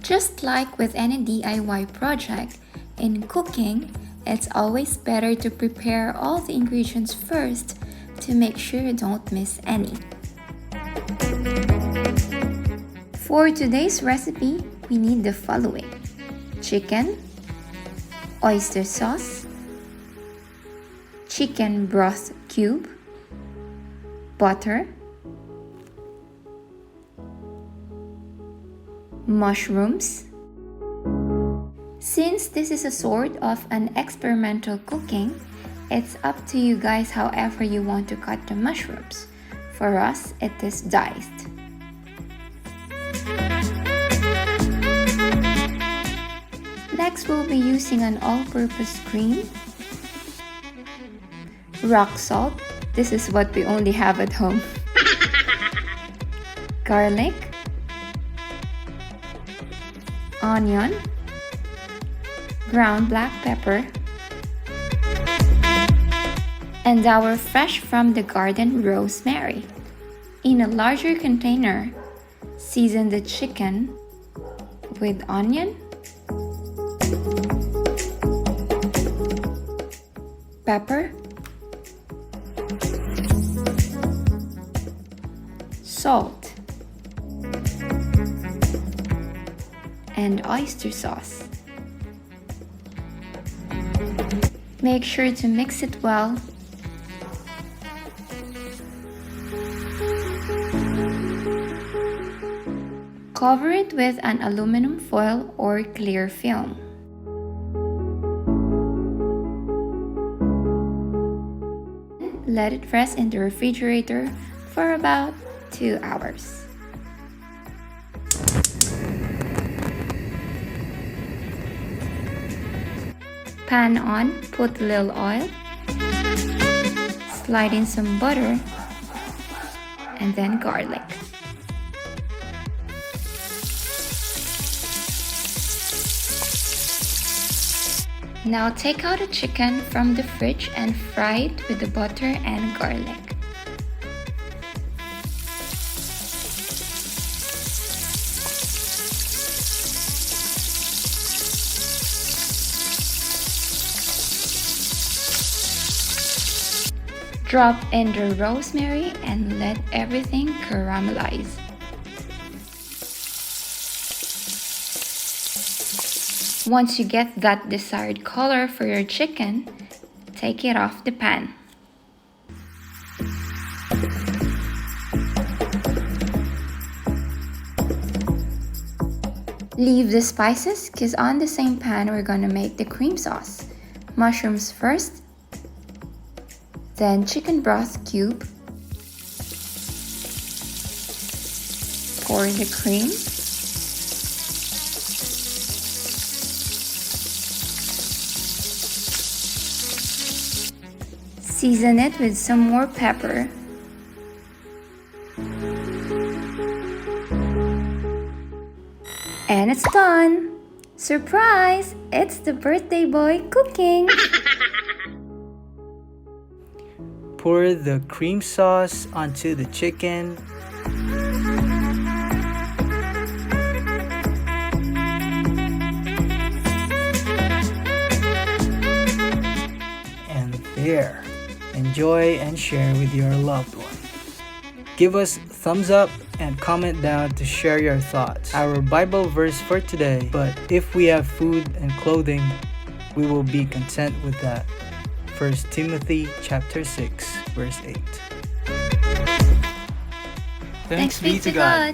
Just like with any DIY project, in cooking, it's always better to prepare all the ingredients first to make sure you don't miss any. For today's recipe, we need the following: chicken, oyster sauce, chicken broth cube, butter, mushrooms. Since this is a sort of an experimental cooking, it's up to you guys however you want to cut the mushrooms. For us, it is diced. Next, we'll be using an all-purpose cream, rock salt, this is what we only have at home, garlic, onion, ground black pepper, and our fresh from the garden rosemary. In a larger container, season the chicken with onion, pepper, salt, and oyster sauce. Make sure to mix it well. Cover it with an aluminum foil or clear film. Let it rest in the refrigerator for about 2 hours. Pan on, put a little oil, slide in some butter, and then garlic. Now take out the chicken from the fridge and fry it with the butter and garlic. Drop in the rosemary and let everything caramelize. Once you get that desired color for your chicken, take it off the pan. Leave the spices because on the same pan we're gonna make the cream sauce. Mushrooms first, then chicken broth cube, pour the cream, season it with some more pepper, and it's done! Surprise! It's the birthday boy cooking! Pour the cream sauce onto the chicken. And there, enjoy and share with your loved one. Give us thumbs up and comment down to share your thoughts. Our Bible verse for today: but if we have food and clothing, we will be content with that. 1 Timothy chapter 6, verse 8. Thanks be to God.